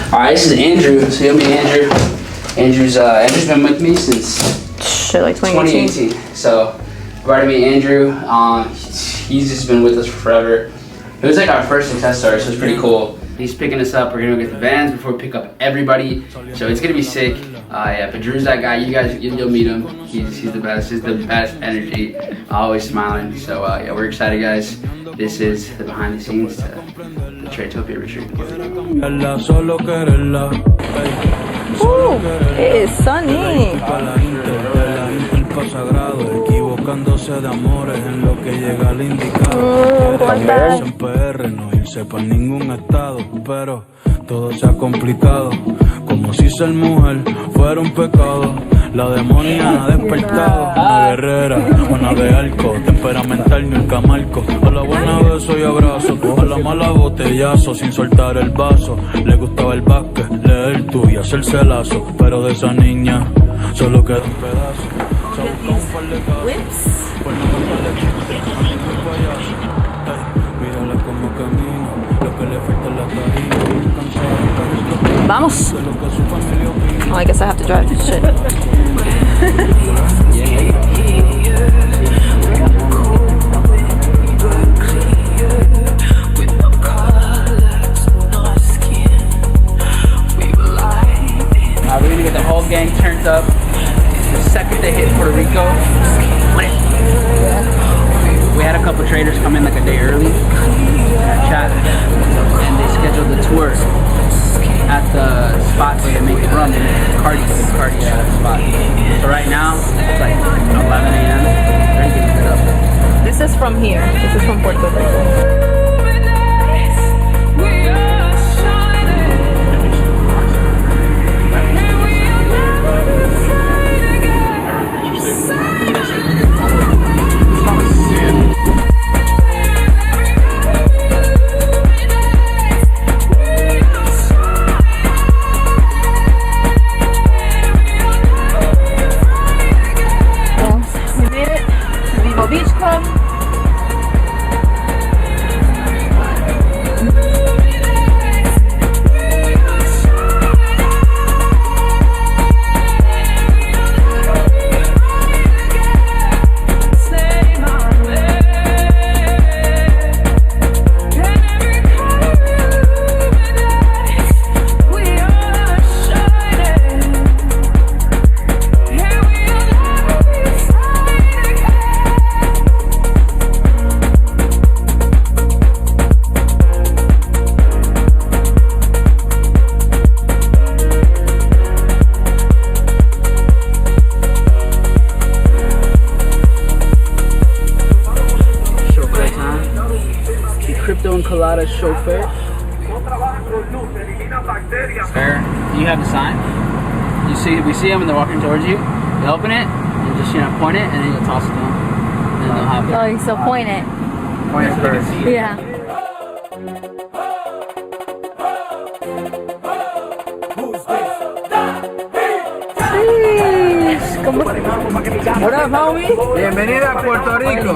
Alright, this is Andrew. So you'll meet Andrew. Andrew's been with me since shit, like 2018. So right to meet Andrew. He's just been with us for forever. It was like our first success story, so it's pretty cool. He's picking us up. We're gonna go get the vans before we pick up everybody. So it's gonna be sick. Yeah, but Drew's that guy. You'll meet him. He's the best. He's the best energy. Always smiling. So yeah, we're excited, guys. This is the behind the scenes to the Tradetopia retreat. Ooh, it is sunny. Equivocándose de amores en lo que llega al indicado. En PR no irse para ningún estado, pero todo se ha complicado. Como si ser mujer fuera un pecado. La demonia ha despertado. Una guerrera, una de arco, temperamental nunca marco. A la buena beso y abrazo, a la mala botellazo sin soltar el vaso. Le gustaba el básquet, leer tú y hacerse lazo, pero de esa niña solo queda un pedazo. Whips. Vamos. Oh, I guess I have to drive. Shit. We're gonna get the whole gang turned up. The second they hit Puerto Rico, we had a couple traders come in like a day early, chat, and they scheduled the tour at the spot where they make it run, Cardi spot. So right now, it's like 11 a.m. They're getting it up. This is from here. This is from Puerto Rico. Chauffeur. Sir, do you have the sign? We see them and they're walking towards you. You open it, and just point it, and then you toss it to them. And they'll have it. Oh, so point it. Point it first. Yeah. What up, homie? Bienvenida a Puerto Rico.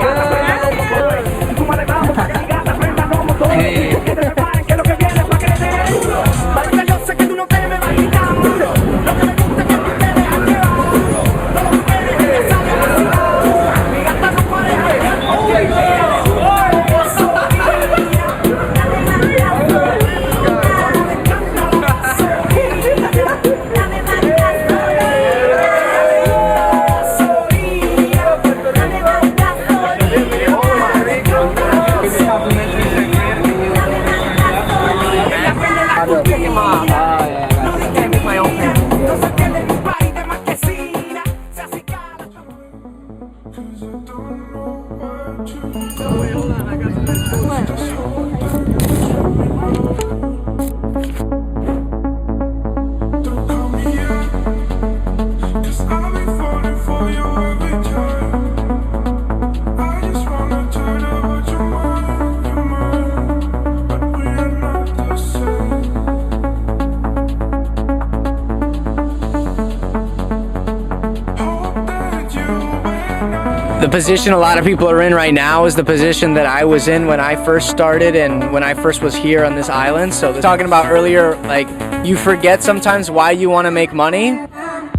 the position a lot of people are in right now is the position that I was in when I first started and when I first was here on this island. So talking about earlier, like, you forget sometimes why you want to make money,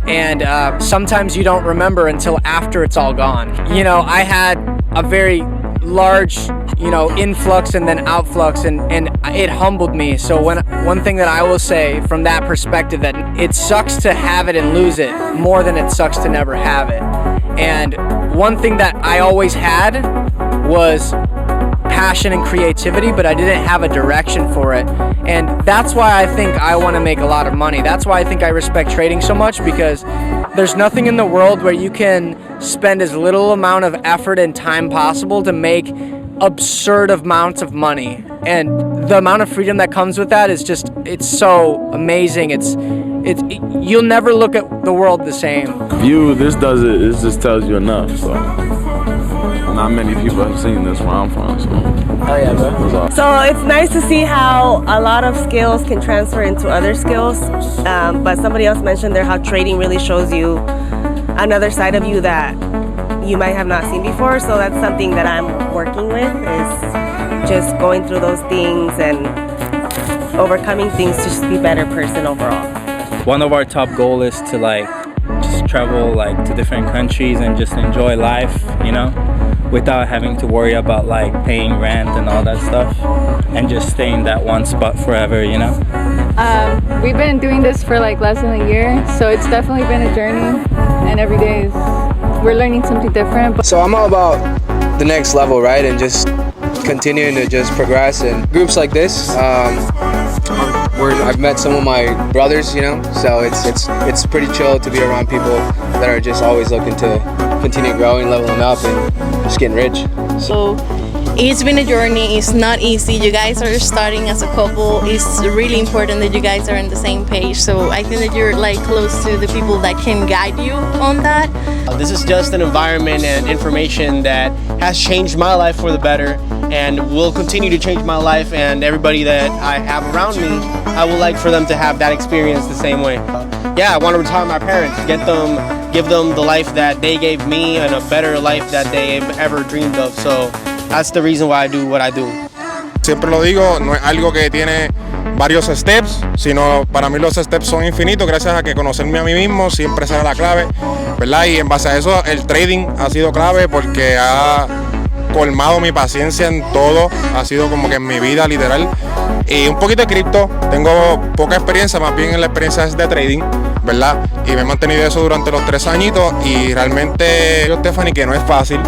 and sometimes you don't remember until after it's all gone. You know, I had a very large, you know, influx and then outflux, and it humbled me. So one thing that I will say from that perspective, that it sucks to have it and lose it more than it sucks to never have it. And one thing that I always had was passion and creativity, but I didn't have a direction for it. And that's why I think I want to make a lot of money. That's why I think I respect trading so much, because there's nothing in the world where you can spend as little amount of effort and time possible to make absurd amounts of money. And the amount of freedom that comes with that is just, it's so amazing. You'll never look at the world the same. You, this does it, it just tells you enough, so. Not many people have seen this where I'm from, so. Oh yeah, bro. So it's nice to see how a lot of skills can transfer into other skills, but somebody else mentioned there how trading really shows you another side of you that you might have not seen before. So that's something that I'm working with, is just going through those things and overcoming things to just be a better person overall. One of our top goals is to just travel to different countries and just enjoy life, you know, without having to worry about paying rent and all that stuff, and just stay in that one spot forever, you know. We've been doing this for less than a year, so it's definitely been a journey, and every day we're learning something different. So I'm all about the next level, right, and just continuing to just progress. And groups like this, I've met some of my brothers, you know, so it's pretty chill to be around people that are just always looking to continue growing, leveling up, and just getting rich. So it's been a journey. It's not easy. You guys are starting as a couple. It's really important that you guys are on the same page. So I think that you're close to the people that can guide you on that. This is just an environment and information that has changed my life for the better, and will continue to change my life, and everybody that I have around me, I would like for them to have that experience the same way. Yeah, I want to retire my parents, give them the life that they gave me, and a better life that they've ever dreamed of. So that's the reason why I do what I do. Siempre lo digo, no es algo que tiene varios steps, sino para mí los steps son infinitos, gracias a que conocerme a mí mismo siempre será la clave, ¿verdad? Y en base a eso el trading ha sido clave, porque ha colmado mi paciencia en todo, ha sido como que en mi vida literal. Y un poquito de cripto, tengo poca experiencia, más bien en la experiencia es de trading, ¿verdad? Y me he mantenido eso durante los 3 añitos, y realmente, Stephanie, que no es fácil.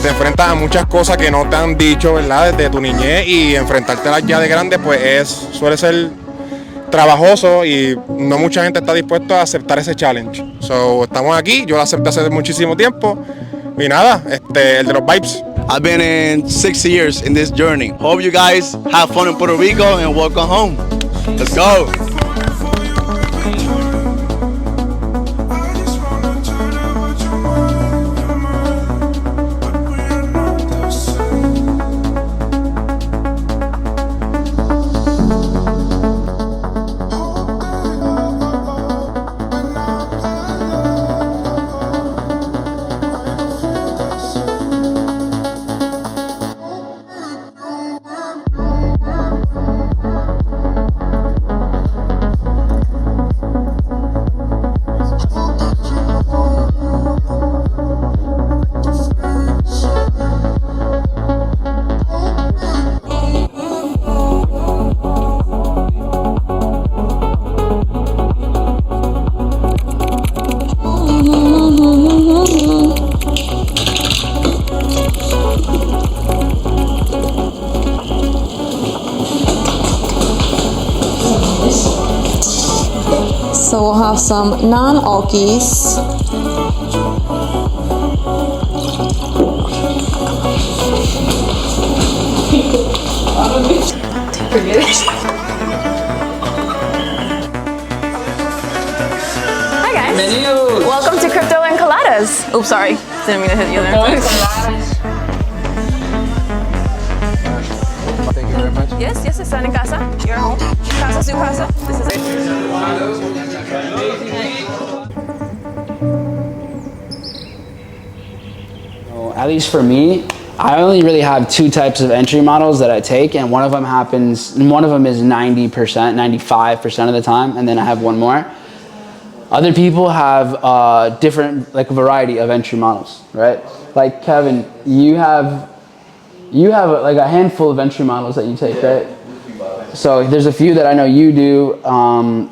Te enfrentas a muchas cosas que no te han dicho, ¿verdad? Desde tu niñez, y enfrentártelas ya de grande, pues suele ser trabajoso, y no mucha gente está dispuesta a aceptar ese challenge. So, estamos aquí, yo lo acepté hace muchísimo tiempo, y nada, el de los vibes. I've been in 60 years in this journey. Hope you guys have fun in Puerto Rico and welcome home. Let's go. So we'll have some non-alkies. Forget it. Hi guys. Menus. Welcome to Crypto and Coladas. Oops, sorry. Didn't mean to hit you there. Thank you very much. Yes, están en casa. You're home. Casa, su casa. This is it. at least for me, I only really have two types of entry models that I take, and one of them is 90%, 95% of the time, and then I have one more. Other people have different, like a variety of entry models, right? Like Kevin, you have like a handful of entry models that you take, right? So there's a few that I know you do.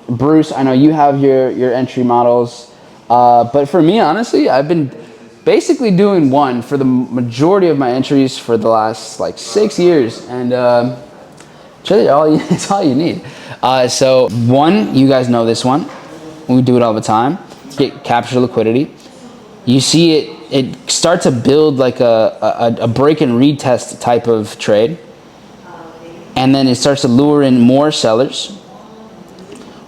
Bruce, I know you have your entry models. But for me, honestly, I've been basically doing one for the majority of my entries for the last like 6 years. And it's really it's all you need. So one, you guys know this one. We do it all the time. Capture liquidity. You see it start to build like a break and retest type of trade. And then it starts to lure in more sellers.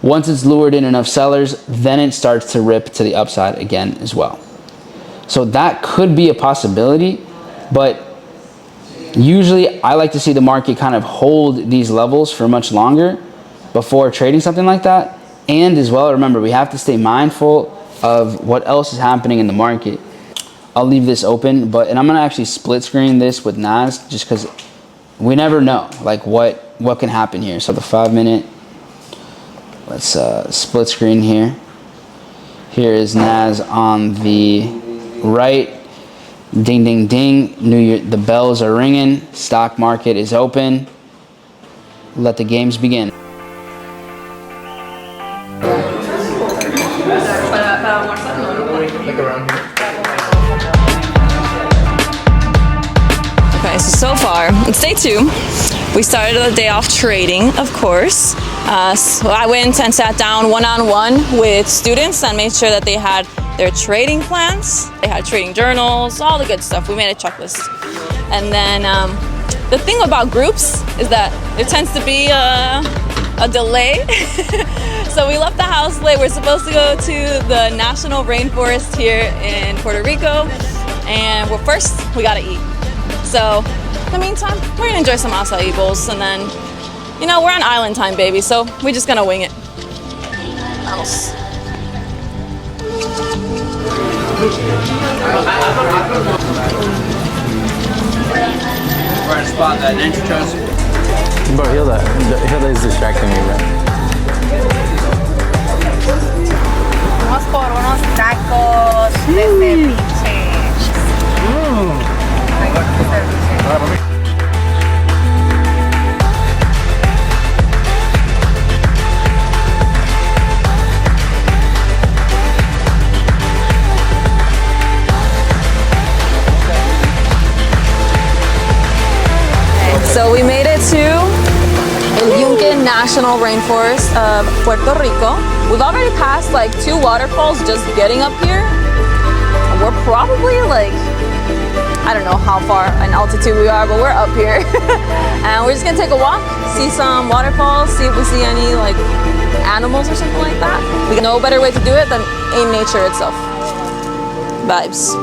Once it's lured in enough sellers, then it starts to rip to the upside again as well. So that could be a possibility, but usually I like to see the market kind of hold these levels for much longer before trading something like that. And as well, remember, we have to stay mindful of what else is happening in the market. I'll leave this open, and I'm gonna actually split screen this with Naz just because we never know like what can happen here. So the 5 minute, let's split screen here. Here is Naz on the right. Ding, ding, ding. The bells are ringing. Stock market is open. Let the games begin. Look around here. Okay, so far, it's day 2. We started the day off trading, of course. So I went and sat down one-on-one with students and made sure that they had their trading plans, they had trading journals, all the good stuff. We made a checklist. And then the thing about groups is that there tends to be a delay. So we left the house late. We're supposed to go to the national rainforest here in Puerto Rico. And well, first we gotta eat. So in the meantime, we're gonna enjoy some acai bowls, and then, you know, we're on island time, baby, so we're just gonna wing it. Else. We're at a spot that entry trust. Bro, Hilda is distracting me, bro. Vamos por unos tacos de ceviche. So we made it to the National Rainforest of Puerto Rico. We've already passed like 2 waterfalls just getting up here. We're probably like, I don't know how far in altitude we are, but we're up here. And we're just gonna take a walk, see some waterfalls, see if we see any like animals or something like that. We got no better way to do it than in nature itself. Vibes.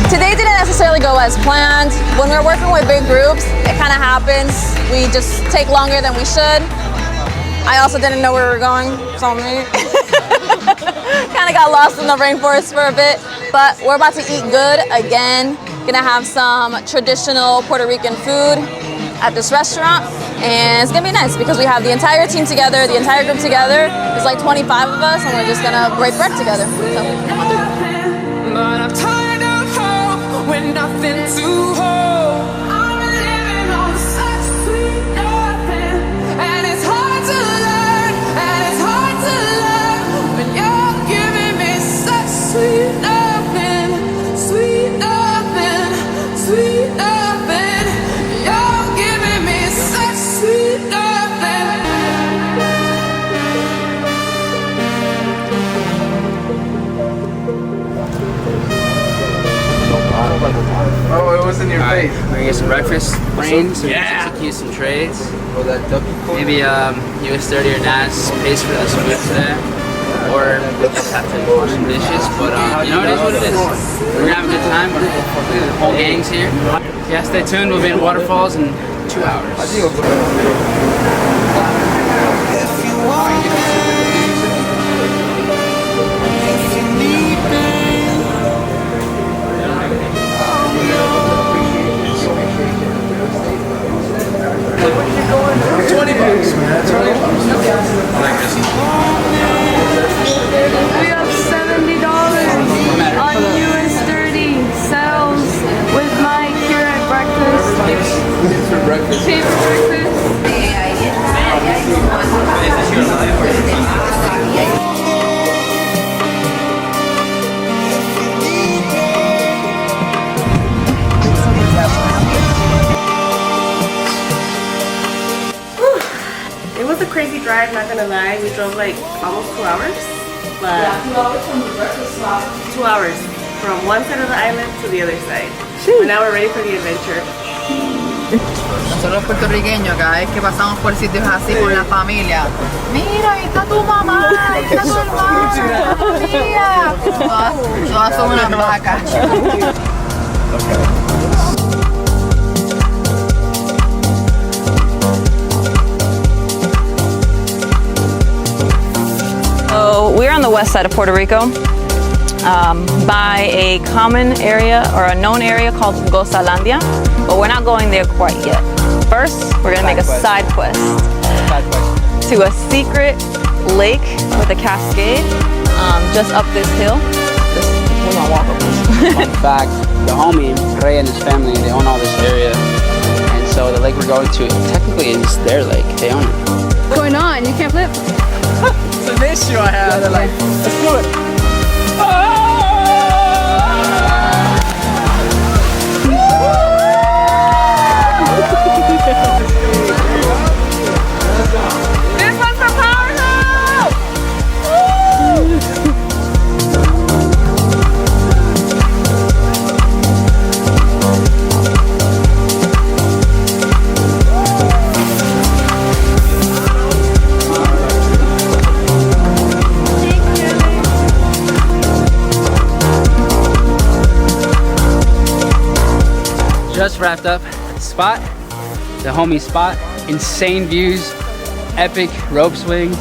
Today didn't necessarily go as planned. When we're working with big groups, it kind of happens. We just take longer than we should. I also didn't know where we were going, so me kind of got lost in the rainforest for a bit. But we're about to eat good again. Gonna have some traditional Puerto Rican food. at this restaurant, and it's gonna be nice because we have the entire team together, the entire group together. There's like 25 of us, and we're just gonna break bread together. So, but I'm tired of hope with nothing to hold. I'm living on such sweet nothing, and it's hard to learn, and it's hard to learn when you're giving me such sweet nothing, sweet nothing, sweet nothing. You're giving me such sweet nothing. Oh, it was in your face. We're gonna get some breakfast. Rain, so yeah. Execute some trades. Maybe US 30 or NAS pays for us food today. Or we just have to wash some dishes. But you know, it is what it is. We're gonna have a good time. The whole gang's here. Yeah, stay tuned. We'll be in Waterfalls in 2 hours. We have $70 on US 30 sales with Mike here at breakfast. Pay for breakfast. It was a crazy drive, not gonna lie. We drove like almost 2 hours. But Yeah, 2 hours from the breakfast stop. 2 hours from one side of the island to the other side. But now we're ready for the adventure. Nosotros los puertorriqueños, cada vez que pasamos por sitios así con la familia, mira, ahí está tu mamá, ahí está tu hermana, mira. Todas son unas vacas. So we're on the west side of Puerto Rico, by a common area or a known area called Gozalandia, but we're not going there quite yet. First, we're gonna make a side quest to a secret lake with a cascade just up this hill. We're gonna walk up this. Fun fact, the homie, Ray and his family, they own all this area. And so the lake we're going to, technically is their lake, they own it. What's going on? You can't flip? It's an issue I have. They're like, let's do it. This one's for powerhouse! Just wrapped up spot, the homie spot, insane views, epic rope swing,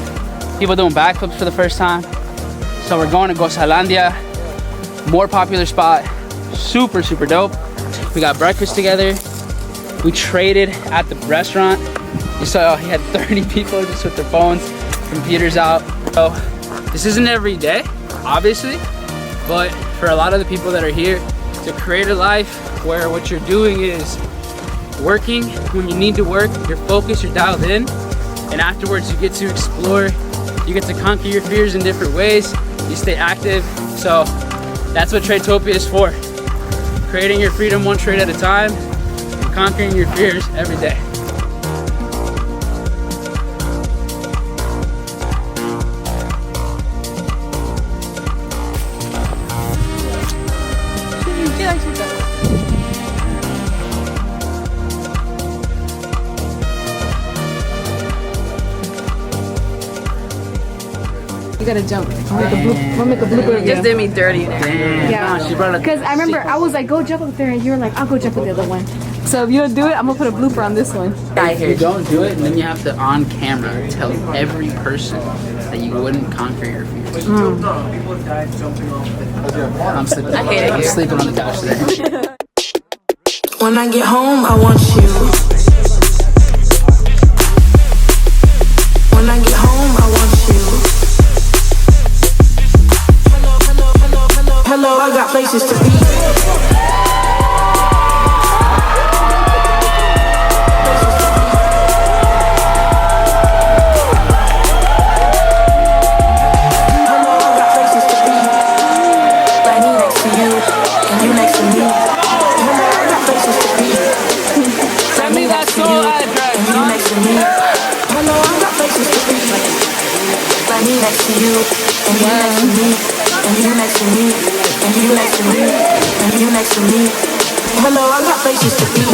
people doing backflips for the first time. So we're going to Gozalandia, more popular spot, super dope. We got breakfast together, we traded at the restaurant. You saw he had 30 people just with their phones, computers out. So this isn't every day, obviously, but for a lot of the people that are here, to create a life where what you're doing is working when you need to work, you're focused, you're dialed in, and afterwards you get to explore, you get to conquer your fears in different ways, you stay active. So that's what Tradetopia is for. Creating your freedom one trade at a time, and conquering your fears every day. You gotta jump. I'll make a blooper. You just did me dirty. Yeah. Because I remember I was like, go jump up there, and you were like, I'll go jump with the other one. So if you don't do it, I'm gonna put a blooper on this one. If you don't do it, and then you have to on camera tell every person that you wouldn't conquer your fears. I'm sleeping. I hate it I'm here. sleeping on the couch today. When I get home, I want you. next to me. Hello, I got places to be. Send me that soul address. And you next to me. Hello, I got places to be. Let me next to you. And you next to me. And you next to me. And you next to me. And you next to me. Hello, I got places to be.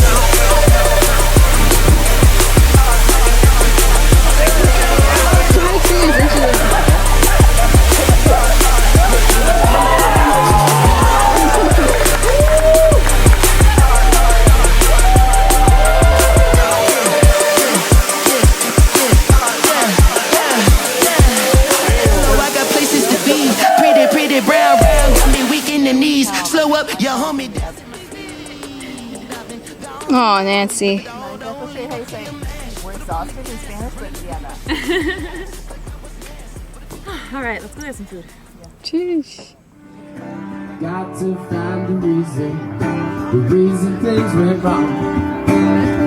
Oh, Nancy. We're exhausted in Spanish, but yeah, All right, let's go get some food. Cheers. Got to find the reason things went wrong.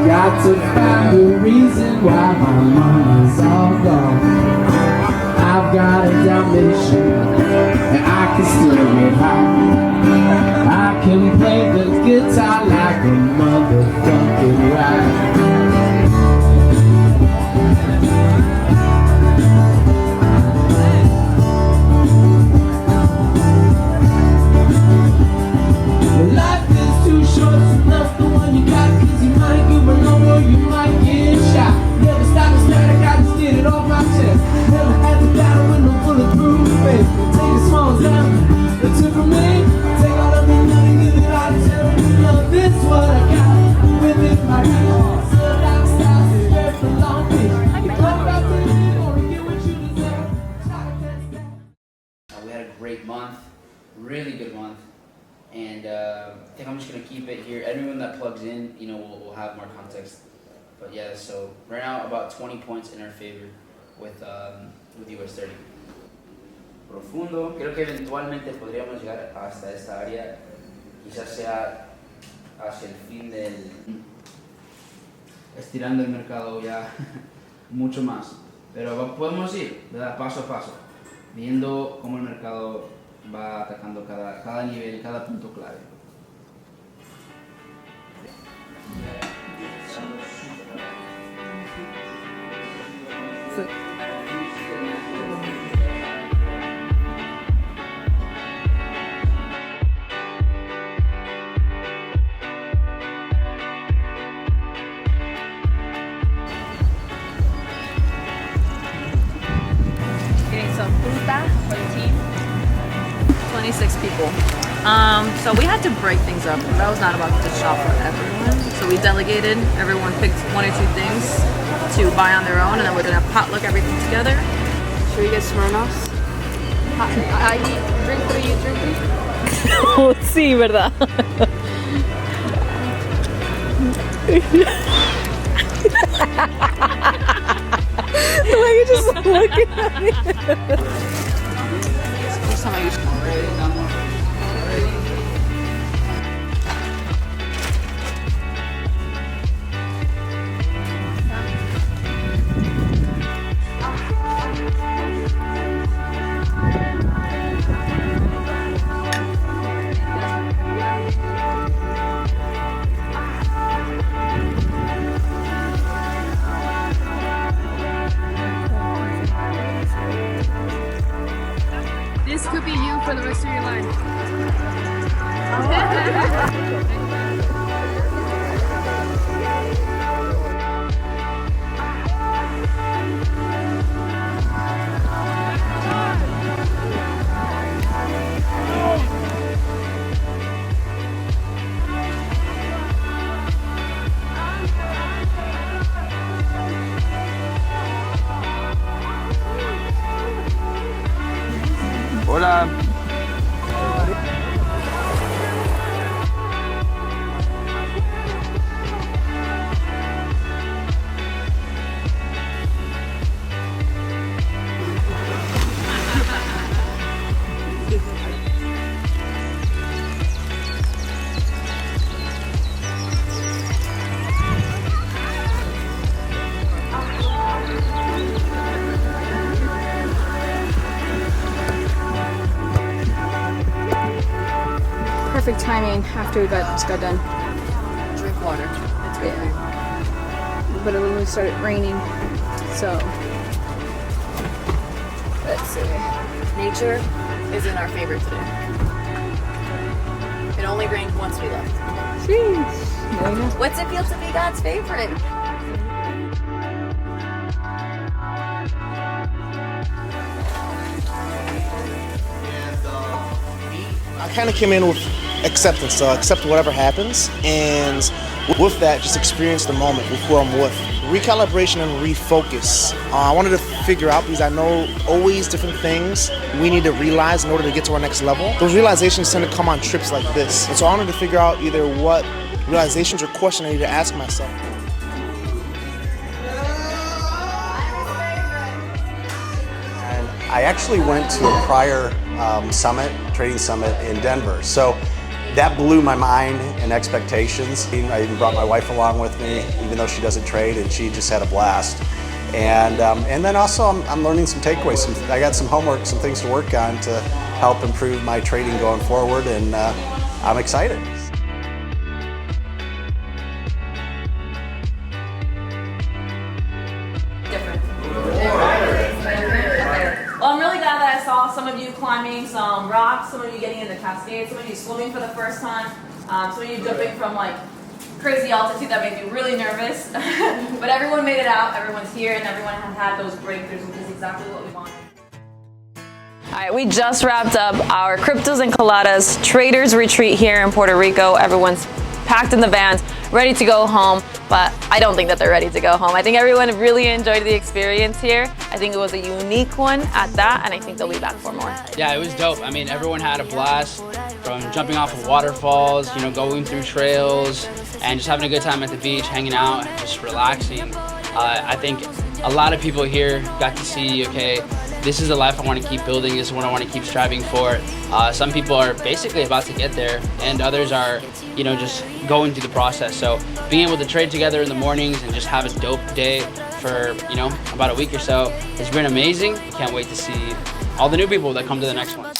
Got to find the reason why my money's all gone. I've got a Dalmatian, and I can still get high. I can play the guitar like a motherfucking ride. Life is too short to love the one you got, 'cause you might get run over, you might get shot. Never stop the static, I just get it off my chest. Never had to battle with no bulletproof face. Take a small down, it's it from me. Take all of me money, give it all to you. Love this what I got, with it my real. So lifestyle is very for long days. You go back to it, or get what you deserve. We had a great month, really good month. And I think I'm just gonna keep it here. Everyone that plugs in, you know, will have more context. But yeah, so right now about 20 points in our favor with US 30. Profundo, creo que eventualmente podríamos llegar hasta esta área, quizás sea hacia el fin del... estirando el mercado ya mucho más. Pero podemos ir, ¿verdad? Paso a paso, viendo cómo el mercado va atacando cada nivel, cada punto clave. Getting some fruta for the team. 26 people. So we had to break things up. That was not about to shop for everyone. So we delegated. Everyone picked one or two things to buy on their own, and then we're gonna potluck everything together. Should we get Smirnoffs? I drink 3, you drink 3? Oh, sí, verdad. The way you're just looking at me. First time I used This could be you for the rest of your life. Hola. timing after we just got done. Drink water. It's good. Yeah. But then it started raining, so let's see. Nature isn't our favorite today. It only rained once we left. Sheesh. There you go. What's it feel to be God's favorite? I kind of came in with acceptance, so accept whatever happens, and with that, just experience the moment with who I'm with. Recalibration and refocus. I wanted to figure out, because I know always different things we need to realize in order to get to our next level. Those realizations tend to come on trips like this, and so I wanted to figure out either what realizations or questions I need to ask myself. I actually went to a prior trading summit in Denver. So that blew my mind and expectations. I even brought my wife along with me, even though she doesn't trade, and she just had a blast. And then also I'm learning some takeaways. I got some homework, some things to work on to help improve my trading going forward, and I'm excited. Well, I'm really glad that I saw some of you climbing some rocks, some of you getting in the Cascade, some of you swimming for the first time, some of you jumping from like crazy altitude that made me really nervous. But everyone made it out, everyone's here, and everyone has had those breakthroughs, which is exactly what we wanted. All right, we just wrapped up our Cryptos and Coladas Traders Retreat here in Puerto Rico. Everyone's packed in the vans, ready to go home, but I don't think that they're ready to go home. I think everyone really enjoyed the experience here. I think it was a unique one at that, and I think they'll be back for more. Yeah, it was dope. I mean, everyone had a blast, from jumping off of waterfalls, you know, going through trails, and just having a good time at the beach, hanging out, just relaxing. I think a lot of people here got to see, okay, this is the life I want to keep building, this is what I want to keep striving for. Some people are basically about to get there, and others are, you know, just going through the process. So being able to trade together in the mornings and just have a dope day for, you know, about a week or so has been amazing. Can't wait to see all the new people that come to the next one.